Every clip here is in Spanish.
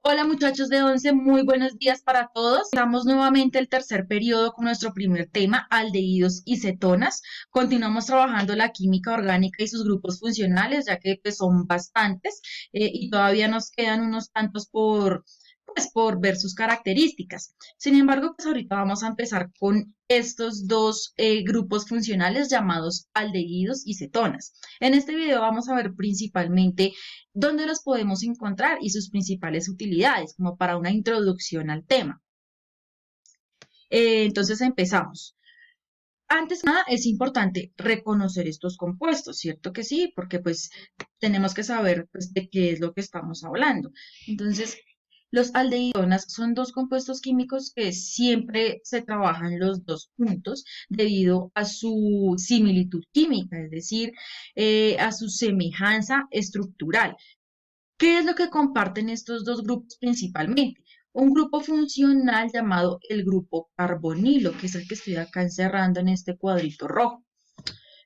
Hola muchachos de 11, muy buenos días para todos. Estamos nuevamente el tercer periodo con nuestro primer tema, aldehídos y cetonas. Continuamos trabajando la química orgánica y sus grupos funcionales, ya que pues, son bastantes y todavía nos quedan unos tantos por ver sus características. Sin embargo, pues ahorita vamos a empezar con estos dos grupos funcionales llamados aldehídos y cetonas. En este video vamos a ver principalmente dónde los podemos encontrar y sus principales utilidades, como para una introducción al tema. Entonces empezamos. Antes de nada, es importante reconocer estos compuestos, ¿cierto que sí? Porque pues tenemos que saber pues, de qué es lo que estamos hablando. Entonces, los aldehídonas son dos compuestos químicos que siempre se trabajan los dos juntos debido a su similitud química, es decir, a su semejanza estructural. ¿Qué es lo que comparten estos dos grupos principalmente? Un grupo funcional llamado el grupo carbonilo, que es el que estoy acá encerrando en este cuadrito rojo.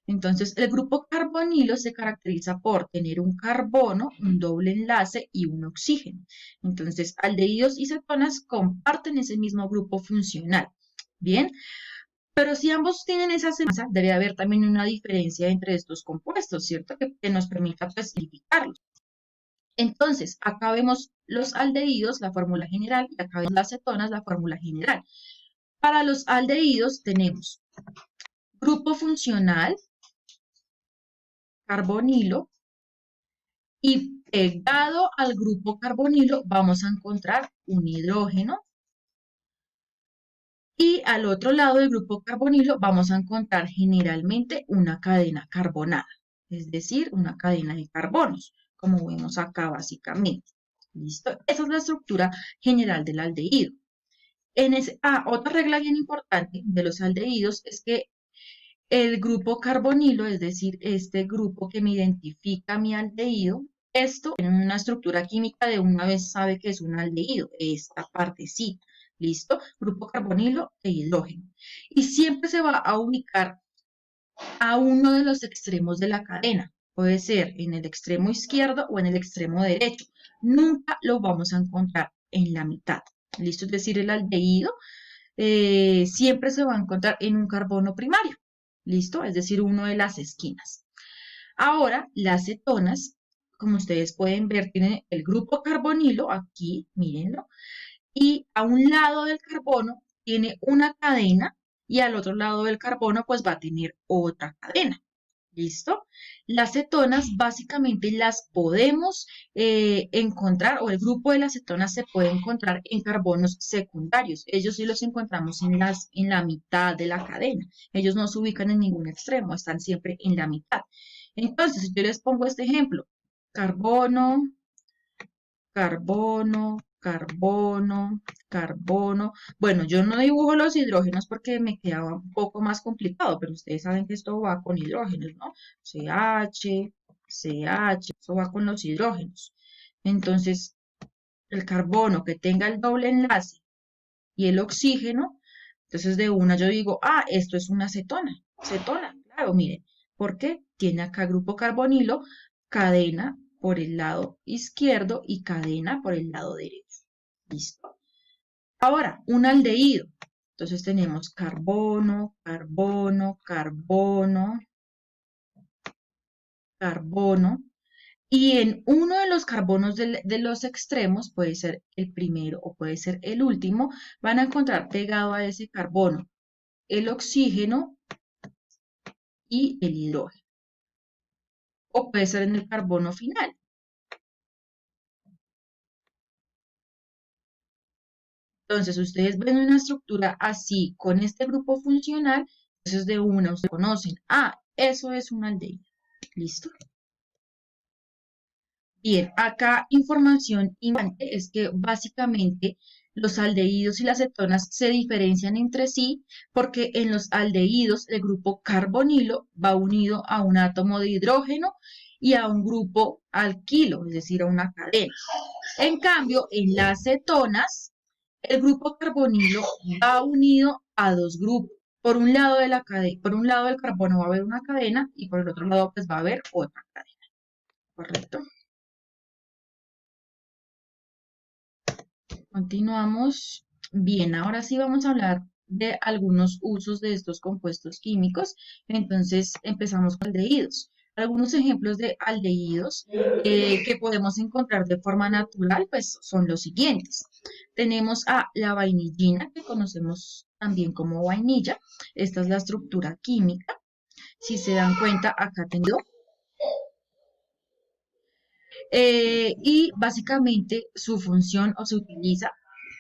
Entonces, el grupo carbonilo se caracteriza por tener un carbono, un doble enlace y un oxígeno. Entonces, aldehídos y cetonas comparten ese mismo grupo funcional. Bien, pero si ambos tienen esa semejanza, debe haber también una diferencia entre estos compuestos, ¿cierto? Que nos permita pues, identificarlos. Entonces, acá vemos los aldehídos, la fórmula general, y acá vemos las cetonas, la fórmula general. Para los aldehídos tenemos grupo funcional, carbonilo, y pegado al grupo carbonilo vamos a encontrar un hidrógeno, y al otro lado del grupo carbonilo vamos a encontrar generalmente una cadena carbonada, es decir, una cadena de carbonos, como vemos acá básicamente. ¿Listo? Esa es la estructura general del aldehído. Otra regla bien importante de los aldehídos es que el grupo carbonilo, es decir, este grupo que me identifica mi aldehído, esto en una estructura química de una vez sabe que es un aldehído, esta partecita, ¿listo? Grupo carbonilo e hidrógeno. Y siempre se va a ubicar a uno de los extremos de la cadena. Puede ser en el extremo izquierdo o en el extremo derecho. Nunca lo vamos a encontrar en la mitad. ¿Listo? Es decir, el aldehído siempre se va a encontrar en un carbono primario. ¿Listo? Es decir, uno de las esquinas. Ahora, las cetonas, como ustedes pueden ver, tienen el grupo carbonilo, aquí, mírenlo, y a un lado del carbono tiene una cadena y al otro lado del carbono pues va a tener otra cadena. ¿Listo? Las cetonas básicamente las podemos encontrar, o el grupo de las cetonas se puede encontrar en carbonos secundarios. Ellos sí los encontramos en la mitad de la cadena. Ellos no se ubican en ningún extremo, están siempre en la mitad. Entonces, si yo les pongo este ejemplo, carbono, carbono, carbono, carbono. Bueno, yo no dibujo los hidrógenos porque me quedaba un poco más complicado, pero ustedes saben que esto va con hidrógenos, ¿no? CH, CH, eso va con los hidrógenos. Entonces, el carbono que tenga el doble enlace y el oxígeno, entonces de una yo digo, esto es una cetona, cetona, claro, miren, porque tiene acá grupo carbonilo, cadena por el lado izquierdo y cadena por el lado derecho. ¿Listo? Ahora, un aldehído. Entonces tenemos carbono, carbono, carbono, carbono. Y en uno de los carbonos de los extremos, puede ser el primero o puede ser el último, van a encontrar pegado a ese carbono el oxígeno y el hidrógeno. O puede ser en el carbono final. Entonces, ustedes ven una estructura así con este grupo funcional, entonces de una ustedes conocen, eso es un aldehído. ¿Listo? Bien, acá información importante es que básicamente los aldehídos y las cetonas se diferencian entre sí porque en los aldehídos el grupo carbonilo va unido a un átomo de hidrógeno y a un grupo alquilo, es decir, a una cadena. En cambio, en las cetonas, el grupo carbonilo va unido a dos grupos. Por un lado de la cadena, por un lado del carbono va a haber una cadena y por el otro lado pues va a haber otra cadena, ¿correcto? Continuamos. Bien, ahora sí vamos a hablar de algunos usos de estos compuestos químicos. Entonces empezamos con aldehídos. Algunos ejemplos de aldehídos que podemos encontrar de forma natural, pues son los siguientes. Tenemos a la vainillina, que conocemos también como vainilla. Esta es la estructura química. Si se dan cuenta, acá tengo. Y básicamente su función o se utiliza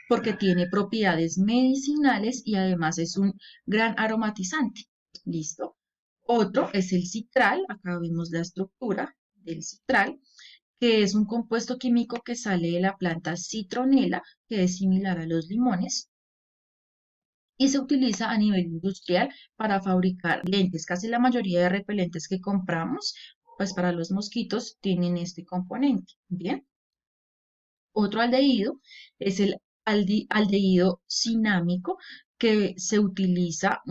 porque tiene propiedades medicinales y además es un gran aromatizante. ¿Listo? Otro es el citral, acá vemos la estructura del citral, que es un compuesto químico que sale de la planta citronela, que es similar a los limones, y se utiliza a nivel industrial para fabricar lentes. Casi la mayoría de repelentes que compramos, pues para los mosquitos, tienen este componente. Bien. Otro aldehído es el aldehído cinámico que se utiliza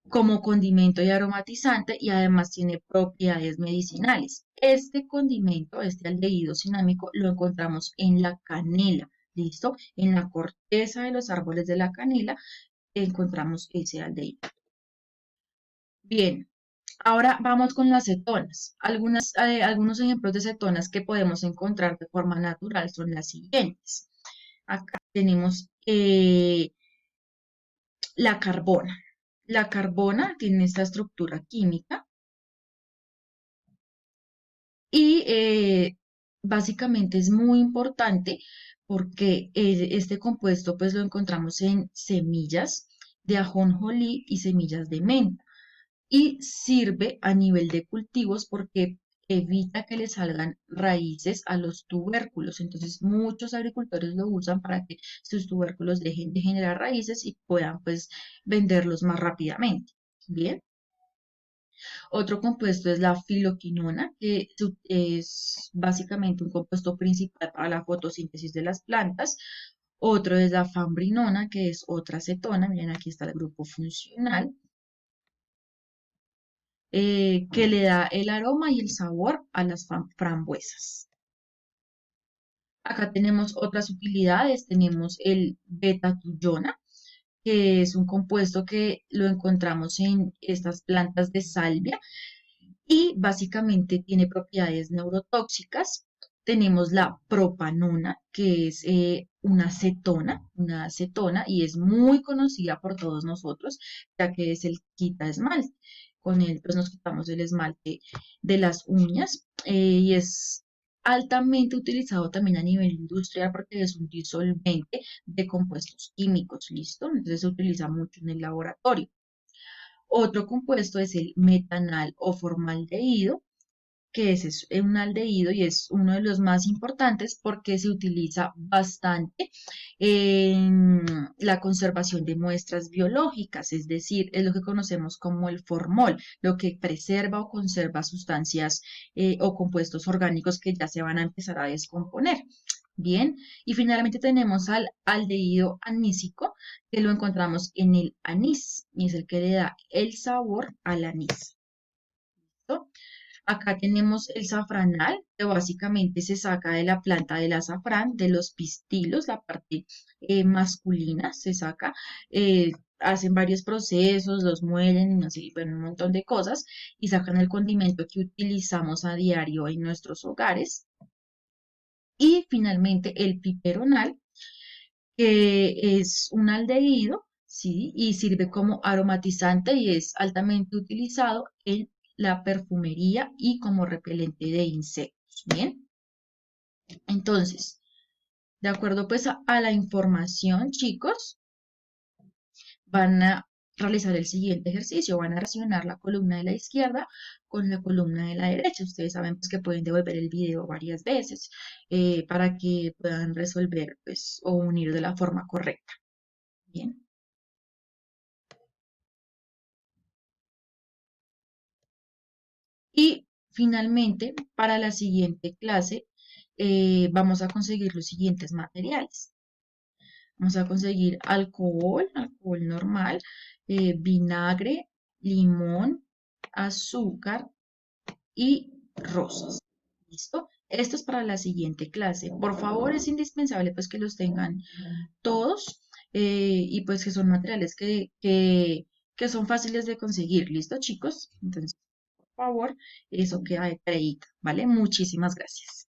como condimento y aromatizante y además tiene propiedades medicinales. Este condimento, este aldehído cinámico, lo encontramos en la canela, ¿listo? En la corteza de los árboles de la canela encontramos ese aldehído. Bien, ahora vamos con las cetonas. Algunos ejemplos de cetonas que podemos encontrar de forma natural son las siguientes. Acá tenemos la carbona. La carbona tiene esta estructura química y básicamente es muy importante porque este compuesto pues lo encontramos en semillas de ajonjolí y semillas de menta. Y sirve a nivel de cultivos porque evita que le salgan raíces a los tubérculos. Entonces, muchos agricultores lo usan para que sus tubérculos dejen de generar raíces y puedan pues venderlos más rápidamente. Bien. Otro compuesto es la filoquinona, que es básicamente un compuesto principal para la fotosíntesis de las plantas. Otro es la fambrinona, que es otra cetona. Miren, aquí está el grupo funcional. Que le da el aroma y el sabor a las frambuesas. Acá tenemos otras utilidades, tenemos el beta-tuyona, que es un compuesto que lo encontramos en estas plantas de salvia y básicamente tiene propiedades neurotóxicas. Tenemos la propanona, que es una acetona, y es muy conocida por todos nosotros, ya que es el quita esmalte. Con él, pues nos quitamos el esmalte de las uñas y es altamente utilizado también a nivel industrial porque es un disolvente de compuestos químicos, ¿listo? Entonces se utiliza mucho en el laboratorio. Otro compuesto es el metanal o formaldehído, que es un aldehído y es uno de los más importantes porque se utiliza bastante en la conservación de muestras biológicas, es decir, es lo que conocemos como el formol, lo que preserva o conserva sustancias o compuestos orgánicos que ya se van a empezar a descomponer. Bien, y finalmente tenemos al aldehído anísico, que lo encontramos en el anís, y es el que le da el sabor al anís. ¿Listo? Acá tenemos el safranal, que básicamente se saca de la planta del azafrán, de los pistilos, la parte masculina se saca. Hacen varios procesos, los muelen, no sé, bueno, un montón de cosas y sacan el condimento que utilizamos a diario en nuestros hogares. Y finalmente el piperonal, que es un aldehído, ¿sí? Y sirve como aromatizante y es altamente utilizado en la perfumería y como repelente de insectos. Bien, entonces, de acuerdo pues a la información, chicos, van a realizar el siguiente ejercicio, van a relacionar la columna de la izquierda con la columna de la derecha. Ustedes saben pues que pueden devolver el video varias veces para que puedan resolver pues o unir de la forma correcta. Bien. Y finalmente, para la siguiente clase, vamos a conseguir los siguientes materiales. Vamos a conseguir alcohol normal, vinagre, limón, azúcar y rosas. ¿Listo? Esto es para la siguiente clase. Por favor, es indispensable pues que los tengan todos y pues que son materiales que son fáciles de conseguir. ¿Listo, chicos? Entonces, por favor, eso queda de crédito, ¿vale? Muchísimas gracias.